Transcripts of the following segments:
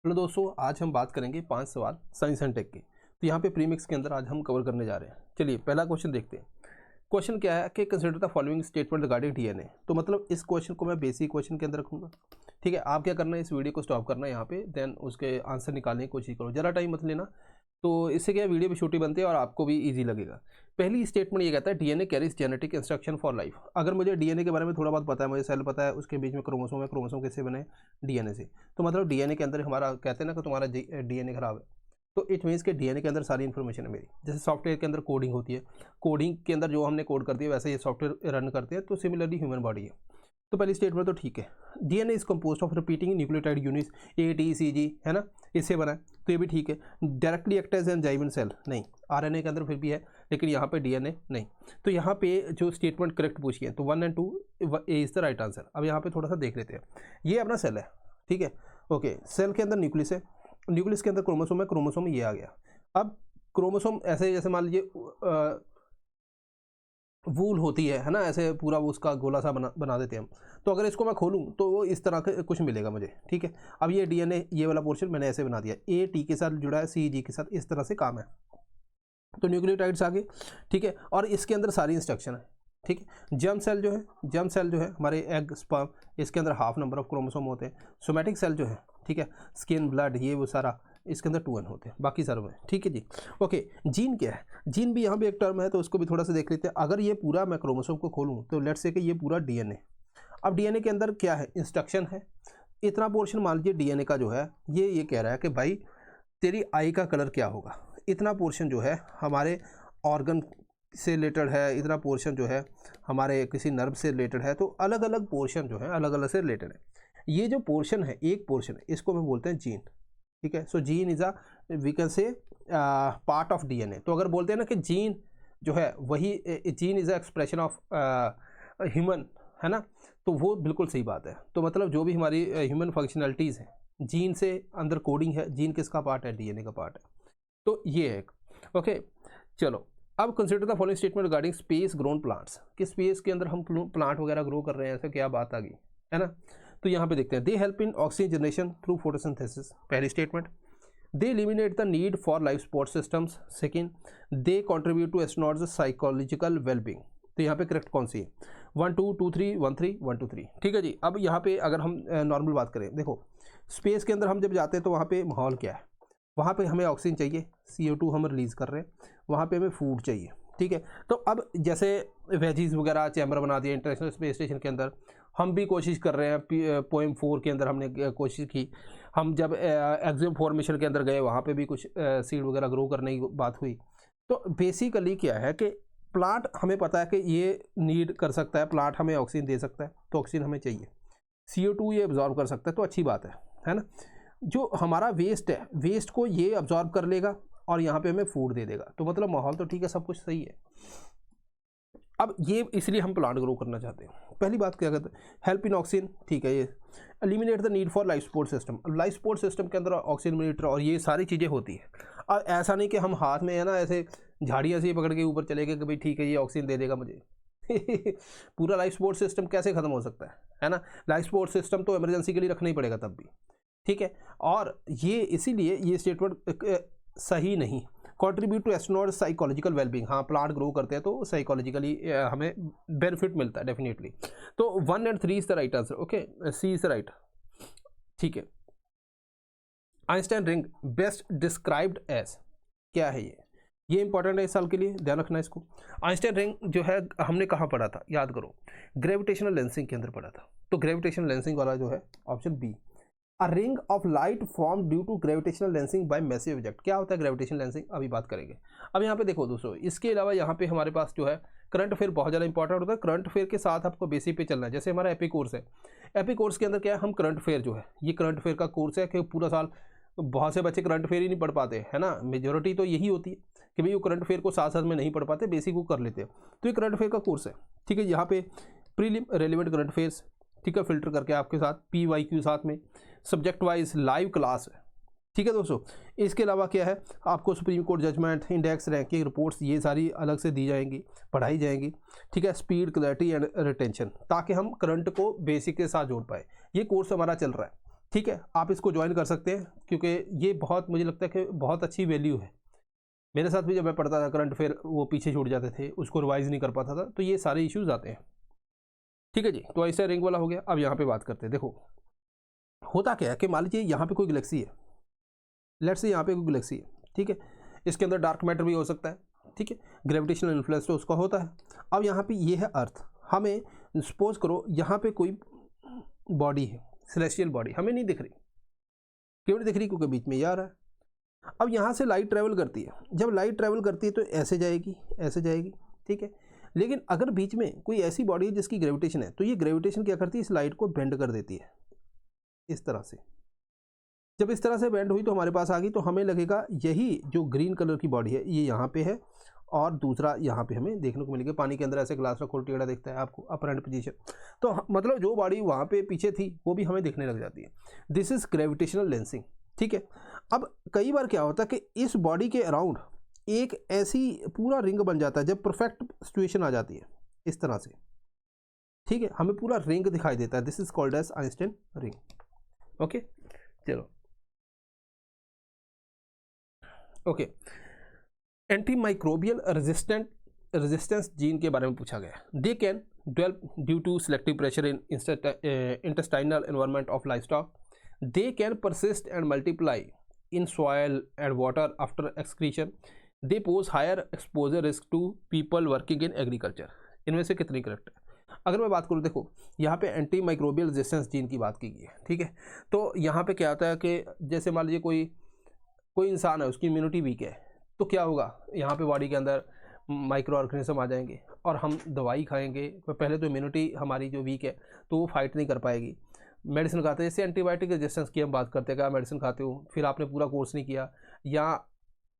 Hello दोस्तों, आज हम बात करेंगे 5 सवाल साइंस एंड टेक के। तो यहाँ पे प्रीमिक्स के अंदर आज हम कवर करने जा रहे हैं। चलिए पहला क्वेश्चन देखते हैं। क्वेश्चन क्या है कि consider the following statement regarding DNA. तो मतलब इस क्वेश्चन को मैं बेसिक क्वेश्चन के अंदर रखूँगा। ठीक है, आप क्या करना है, इस वीडियो को स्टॉप करना है यहाँ पे, देन उसके आंसर निकालने की कोशिश करो, ज़रा टाइम मत लेना। तो इससे क्या वीडियो भी छोटी बनती है और आपको भी ईजी लगेगा। पहली स्टेटमेंट ये कहता है DNA carries genetic instruction for life. अगर मुझे डीएनए के बारे में थोड़ा बहुत पता है, मुझे सेल पता है, उसके बीच में क्रोमोसोम है, क्रोमोसोम कैसे बने, डीएनए से। तो मतलब डीएनए के अंदर हमारा कहते हैं ना कि तुम्हारा डीएनए खराब है, तो इट मीन्स के डीएनए के अंदर सारी इन्फॉर्मेशन है मेरी। जैसे सॉफ्टवेयर के अंदर कोडिंग होती है, कोडिंग के अंदर जो हमने कोड कर दिया वैसे ये सॉफ्टवेयर रन करते हैं, तो सिमिलरली ह्यूमन बॉडी है। तो पहली स्टेटमेंट तो ठीक है। DNA is composed of repeating nucleotide units ATCG, है ना, इससे बना है, तो ये भी ठीक है। डायरेक्टली एक्ट एज एंजाइम इन सेल, नहीं, आरएनए के अंदर फिर भी है, लेकिन यहाँ पे डीएनए नहीं। तो यहाँ पे जो स्टेटमेंट करेक्ट पूछी है, तो 1 और 2 ए इज द राइट आंसर। अब यहाँ पे थोड़ा सा देख लेते हैं। ये अपना सेल है, ठीक है, ओके। सेल के अंदर न्यूक्लियस है, न्यूक्लियस के अंदर क्रोमोसोम है, क्रोमोसोम ये आ गया। अब क्रोमोसोम ऐसे जैसे मान लीजिए वूल होती है ना, ऐसे पूरा उसका गोला सा बना देते हैं हम। तो अगर इसको मैं खोलूं तो वो इस तरह का कुछ मिलेगा मुझे, ठीक है। अब ये डीएनए ये वाला पोर्शन मैंने ऐसे बना दिया, AT के साथ जुड़ा है, CG के साथ, इस तरह से काम है। तो न्यूक्लियोटाइड्स आ गए, ठीक है, और इसके अंदर सारी इंस्ट्रक्शन है, ठीक है। जर्म सेल जो है हमारे एग स्पर्म, इसके अंदर हाफ नंबर ऑफ क्रोमोसोम होते हैं। सोमैटिक सेल जो है, ठीक है, स्किन ब्लड ये वो सारा, इसके अंदर 2N होते हैं, बाकी सारों में, ठीक है जी, ओके। जीन क्या है, जीन भी यहाँ पे एक टर्म है, तो उसको भी थोड़ा सा देख लेते हैं। अगर ये पूरा मैं क्रोमोसोम को खोलूँ तो लेट्स से कि ये पूरा डीएनए। अब डीएनए के अंदर क्या है, इंस्ट्रक्शन है। इतना पोर्शन मान लीजिए डीएनए का जो है, ये कह रहा है कि भाई तेरी आई का कलर क्या होगा। इतना पोर्शन जो है हमारे ऑर्गन से रिलेटेड है, इतना पोर्शन जो है हमारे किसी नर्व से रिलेटेड है। तो अलग अलग पोर्शन जो है अलग अलग से रिलेटेड है। ये जो पोर्शन है, एक पोर्शन है, इसको हम बोलते हैं जीन, ठीक है। So gene is a we can say part of DNA. तो अगर बोलते हैं ना कि जीन जो है वही, gene is a expression of human, है ना, तो वो बिल्कुल सही बात है। तो मतलब जो भी हमारी ह्यूमन फंक्शनैलिटीज़ हैं, जीन से अंदर कोडिंग है। जीन किसका पार्ट है, डीएनए का पार्ट है। तो ये है, ओके। चलो अब consider the following statement regarding space grown plants, कि स्पेस के अंदर हम प्लांट वगैरह ग्रो कर रहे हैं, ऐसा क्या बात आ गई, है ना। तो यहाँ पे देखते हैं, they help in oxygen generation through photosynthesis, पहली statement. They eliminate the need for life support systems, second. They contribute to astronauts psychological wellbeing. तो यहाँ पे करेक्ट कौन सी है, 1 2 2 3 1 3 1 2 3, ठीक है जी। अब यहाँ पे अगर हम नॉर्मल बात करें, देखो स्पेस के अंदर हम जब जाते हैं तो वहाँ पे माहौल क्या है, वहाँ पे हमें ऑक्सीजन चाहिए, CO2 हम रिलीज़ कर रहे हैं, वहाँ पे हमें फूड चाहिए, ठीक है। तो अब जैसे वेजीज वगैरह चैम्बर बना दिया इंटरनेशनल स्पेस स्टेशन के अंदर, हम भी कोशिश कर रहे हैं। पोएम 4 के अंदर हमने कोशिश की। हम जब एक्सियम फॉर्मेशन के अंदर गए, वहाँ पे भी कुछ सीड वगैरह ग्रो करने की बात हुई। तो बेसिकली क्या है कि प्लांट हमें पता है कि ये नीड कर सकता है, प्लांट हमें ऑक्सीजन दे सकता है, तो ऑक्सीजन हमें चाहिए। CO2 ये अब्जॉर्ब कर सकता है, तो अच्छी बात है ना। जो हमारा वेस्ट है, वेस्ट को ये अब्जॉर्ब कर लेगा और यहाँ पे हमें फूड दे देगा। तो मतलब माहौल तो ठीक है, सब कुछ सही है। अब ये इसलिए हम प्लांट ग्रो करना चाहते हैं। पहली बात क्या कहते हैं, हेल्प इन ऑक्सीजन, ठीक है। ये eliminate the need for life support system. अब लाइफ सपोर्ट सिस्टम के अंदर ऑक्सीजन मीटर और ये सारी चीज़ें होती है। अब ऐसा नहीं कि हम हाथ में है ना ऐसे झाड़ियाँ से पकड़ के ऊपर चले गए कि भाई ठीक है ये ऑक्सीजन दे देगा मुझे। पूरा लाइफ सपोर्ट सिस्टम कैसे ख़त्म हो सकता है ना। लाइफ सपोर्ट सिस्टम तो इमरजेंसी के लिए रखना ही पड़ेगा तब भी, ठीक है। और ये इसीलिए ये स्टेटमेंट सही नहीं। Contribute to astronaut psychological wellbeing, हाँ प्लांट ग्रो करते हैं तो साइकोलॉजिकली हमें बेनिफिट मिलता है डेफिनेटली। तो 1 और 3 is the right answer, okay, C is the right, ठीक है। Einstein ring best described as, क्या है ये इंपॉर्टेंट है इस साल के लिए, ध्यान रखना इसको। आइंस्टाइन रिंग जो है हमने कहाँ पढ़ा था, याद करो, ग्रेविटेशनल लेंसिंग के अंदर पढ़ा था। तो ग्रेविटेशनल लेंसिंग वाला जो है option B, a ring of light form due to gravitational lensing by massive object. क्या होता है ग्रेविटेशनल लेंसिंग, अभी बात करेंगे। अब यहाँ पे देखो दोस्तों, इसके अलावा यहाँ पे हमारे पास जो है करंट अफेयर बहुत ज़्यादा इंपॉर्टेंट होता है। करंट अफेयर के साथ आपको बेसिक पे चलना है। जैसे हमारा एपी कोर्स है, एपी कोर्स के अंदर क्या है, हम करंट अफेयर जो है, ये करंट अफेयर का कोर्स है कि पूरा साल बहुत से बच्चे करंट अफेयर ही नहीं पढ़ पाते, है ना। मेजोरिटी तो यही होती है कि भाई वो करंट अफेयर को साथ साथ में नहीं पढ़ पाते, बेसिक वो कर लेते हैं। तो ये करंट अफेयर का कोर्स है, ठीक है। यहाँ पे प्रीलिम रेलिवेंट करंट अफेयर्स, ठीक है, फिल्टर करके आपके साथ PYQ साथ में, सब्जेक्ट वाइज लाइव क्लास है, ठीक है दोस्तों। इसके अलावा क्या है, आपको supreme court judgement, index, ranking, reports, ये सारी अलग से दी जाएंगी, पढ़ाई जाएंगी, ठीक है। स्पीड, क्लैरिटी एंड रिटेंशन, ताकि हम करंट को बेसिक के साथ जोड़ पाए। ये कोर्स हमारा चल रहा है, ठीक है, आप इसको ज्वाइन कर सकते हैं क्योंकि ये बहुत, मुझे लगता है कि बहुत अच्छी वैल्यू है। मेरे साथ भी जब मैं पढ़ता था करंट अफेयर, वो पीछे छूट जाते थे, उसको रिवाइज नहीं कर पाता था, तो ये सारे इश्यूज आते हैं। ठीक है जी, तो ऐसा रिंग वाला हो गया। अब यहाँ पे बात करते हैं। देखो होता क्या है कि मान लीजिए यहाँ पे कोई गैलेक्सी है, लेट्स से यहाँ पे कोई गैलेक्सी है, ठीक है, इसके अंदर डार्क मैटर भी हो सकता है, ठीक है, ग्रेविटेशनल इन्फ्लुएंस तो उसका होता है। अब यहाँ पे ये है अर्थ, हमें सपोज करो यहाँ पे कोई बॉडी है, सेलेस्टियल बॉडी, हमें नहीं दिख रही, क्यों नहीं दिख रही? क्योंकि बीच में ये आ रहा है। अब यहाँ से लाइट ट्रैवल करती है, जब लाइट ट्रैवल करती है तो ऐसे जाएगी, ऐसे जाएगी, ठीक है, लेकिन अगर बीच में कोई ऐसी बॉडी है जिसकी ग्रेविटेशन है, तो ये ग्रेविटेशन क्या करती है, इस लाइट को बेंड कर देती है इस तरह से। जब इस तरह से बेंड हुई तो हमारे पास आ गई, तो हमें लगेगा यही जो ग्रीन कलर की बॉडी है ये यहाँ पे है, और दूसरा यहाँ पे हमें देखने को मिलेगा। पानी के अंदर ऐसे ग्लास रखो, टेढ़ा दिखता है आपको, अपर एंड पोजीशन, तो मतलब जो बॉडी वहाँ पे पीछे थी वो भी हमें दिखने लग जाती है। दिस इज ग्रेविटेशनल लेंसिंग, ठीक है। अब कई बार क्या होता है कि इस बॉडी के अराउंड एक ऐसी पूरा रिंग बन जाता है, जब परफेक्ट सिचुएशन आ जाती है इस तरह से, ठीक है, हमें पूरा रिंग दिखाई देता है। This is called as Einstein ring. Okay, चलो okay. Antimicrobial resistance gene के बारे में पूछा गया। They can develop due to selective pressure in intestinal environment of livestock. They can persist and multiply in soil and water after excretion. They pose higher exposure risk to people working in agriculture. इनमें से कितनी correct है? अगर मैं बात करूँ, देखो यहाँ पे एंटी माइक्रोबियल रेजिस्टेंस जीन की बात की गई है, ठीक है। तो यहाँ पे क्या होता है कि जैसे मान लीजिए कोई इंसान है, उसकी इम्यूनिटी वीक है, तो क्या होगा, यहाँ पे बॉडी के अंदर माइक्रो ऑर्गेनिज्म आ जाएंगे और हम दवाई खाएंगे। पहले तो इम्यूनिटी हमारी जो वीक है तो वो फाइट नहीं कर पाएगी। मेडिसिन खाते हैं, जैसे एंटीबायोटिक रेजिस्टेंस की हम बात करते हैं, क्या मेडिसिन खाते हो, फिर आपने पूरा कोर्स नहीं किया, या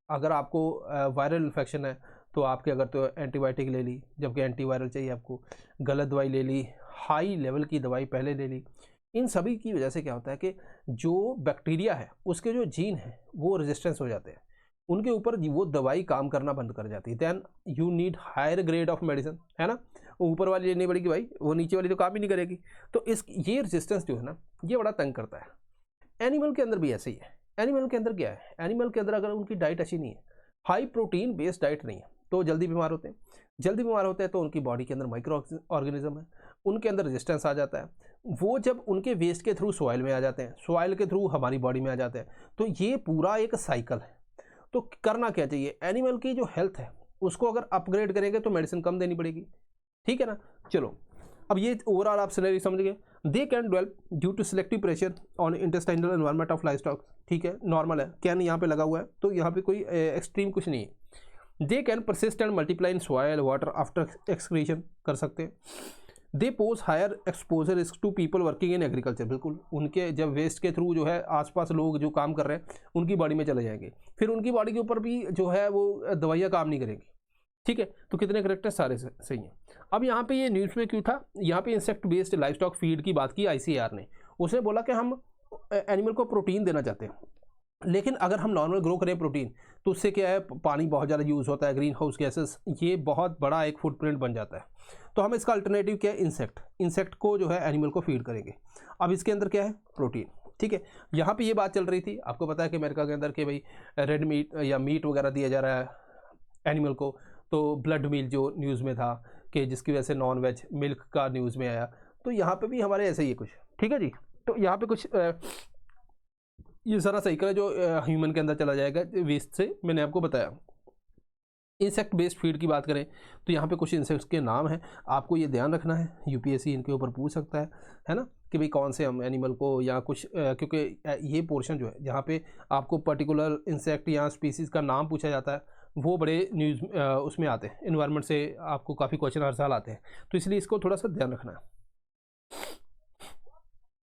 अगर आपको वायरल इन्फेक्शन है तो आपके अगर तो एंटीबायोटिक ले ली, जबकि एंटीवायरल चाहिए आपको, गलत दवाई ले ली, हाई लेवल की दवाई पहले ले ली। इन सभी की वजह से क्या होता है कि जो बैक्टीरिया है उसके जो जीन है वो रेजिस्टेंस हो जाते हैं, उनके ऊपर वो दवाई काम करना बंद कर जाती है। Then you need higher grade of medicine, है ना, ऊपर वाली लेनी पड़ेगी भाई, वो नीचे वाली तो काम ही नहीं करेगी। तो ये रेजिस्टेंस जो है ना, ये बड़ा तंग करता है। एनिमल के अंदर भी ऐसे ही है। एनिमल के अंदर क्या है, एनिमल के अंदर अगर उनकी डाइट अच्छी नहीं है, हाई प्रोटीन बेस्ड डाइट नहीं है, तो जल्दी बीमार होते हैं। जल्दी बीमार होते हैं तो उनकी बॉडी के अंदर माइक्रो ऑर्गेनिज्म है, उनके अंदर रेजिस्टेंस आ जाता है। वो जब उनके वेस्ट के थ्रू सॉइल में आ जाते हैं, सॉइल के थ्रू हमारी बॉडी में आ जाते हैं, तो ये पूरा एक साइकिल है। तो करना क्या चाहिए, एनिमल की जो हेल्थ है उसको अगर अपग्रेड करेंगे तो मेडिसिन कम देनी पड़ेगी, ठीक है ना। चलो अब ये ओवरऑल आप सिनेरियो समझ गए। They can develop due to selective pressure on intestinal environment of livestock, ठीक है, नॉर्मल है, कैन यहाँ पे लगा हुआ है, तो यहाँ पे कोई एक्सट्रीम कुछ नहीं है। They can persist and multiply in soil water after excretion, कर सकते हैं। They pose higher exposure risk to people working in agriculture, बिल्कुल उनके जब वेस्ट के थ्रू जो है आसपास लोग जो काम कर रहे हैं उनकी बॉडी में चले जाएंगे, फिर उनकी बॉडी के ऊपर भी जो है वो दवाइयाँ काम नहीं करेंगी, ठीक है। तो कितने करेक्ट है, सारे सही हैं। अब यहाँ पे ये न्यूज़ में क्यों था, यहाँ पे इंसेक्ट बेस्ड लाइवस्टॉक फीड की बात की ICAR ने। उसने बोला कि हम एनिमल को प्रोटीन देना चाहते हैं, लेकिन अगर हम नॉर्मल ग्रो करें प्रोटीन तो उससे क्या है, पानी बहुत ज़्यादा यूज़ होता है, ग्रीन हाउस गैसेस, ये बहुत बड़ा एक फुटप्रिंट बन जाता है। तो हम इसका अल्टरनेटिव क्या है, इंसेक्ट को जो है एनिमल को फीड करेंगे। अब इसके अंदर क्या है, प्रोटीन, ठीक है। यहाँ पे ये बात चल रही थी, आपको पता है कि अमेरिका के अंदर कि भाई रेड मीट या मीट वगैरह दिया जा रहा है एनिमल को, तो ब्लड मील जो न्यूज़ में था कि जिसकी वजह से नॉन वेज मिल्क का न्यूज़ में आया, तो यहाँ पे भी हमारे ऐसे ही है कुछ, ठीक है जी। तो यहाँ पे कुछ ये सारा साइकिल है जो ह्यूमन के अंदर चला जाएगा वेस्ट से, मैंने आपको बताया। इंसेक्ट बेस्ड फीड की बात करें तो यहाँ पे कुछ इंसेक्ट्स के नाम हैं, आपको ये ध्यान रखना है, UPSC इनके ऊपर पूछ सकता है ना, कि भाई कौन से हम एनिमल को या कुछ, क्योंकि ये पोर्शन जो है जहाँ पे आपको पर्टिकुलर इंसेक्ट या स्पीसीज़ का नाम पूछा जाता है, वो बड़े न्यूज़ उसमें आते हैं, इन्वायरमेंट से आपको काफ़ी क्वेश्चन हर साल आते हैं, तो इसलिए इसको थोड़ा सा ध्यान रखना है।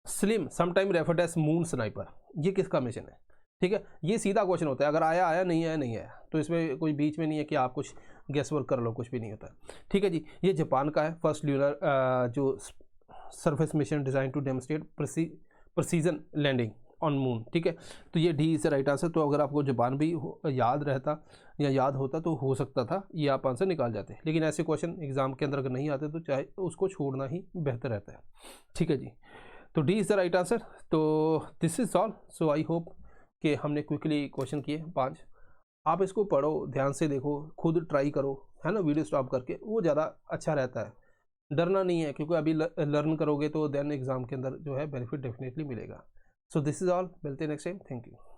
SLIM sometime referred as moon sniper, ये किसका मिशन है, ठीक है, ये सीधा क्वेश्चन होता है, अगर आया आया, नहीं आया नहीं आया, तो इसमें कोई बीच में नहीं है कि आप कुछ गेस वर्क कर लो, कुछ भी नहीं होता है, ठीक है जी। ये जापान का है, फर्स्ट ल्यूनर जो surface mission designed to demonstrate precision landing on moon, ठीक है। तो ये डी इज राइट आंसर। तो अगर आपको जापान भी याद रहता या याद होता तो हो सकता था ये आप आंसर निकाल जाते, लेकिन ऐसे क्वेश्चन एग्जाम के अंदर अगर नहीं आते तो चाहे उसको छोड़ना ही बेहतर रहता है, ठीक है जी। तो D is the right answer. तो this is all. So I hope कि हमने क्विकली क्वेश्चन किए 5। आप इसको पढ़ो, ध्यान से देखो, खुद ट्राई करो, है ना, वीडियो स्टॉप करके, वो ज़्यादा अच्छा रहता है। डरना नहीं है, क्योंकि अभी लर्न करोगे तो देन एग्ज़ाम के अंदर जो है बेनिफिट डेफिनेटली मिलेगा। सो दिस इज़ ऑल, मिलते हैं नेक्स्ट टाइम। Thank you.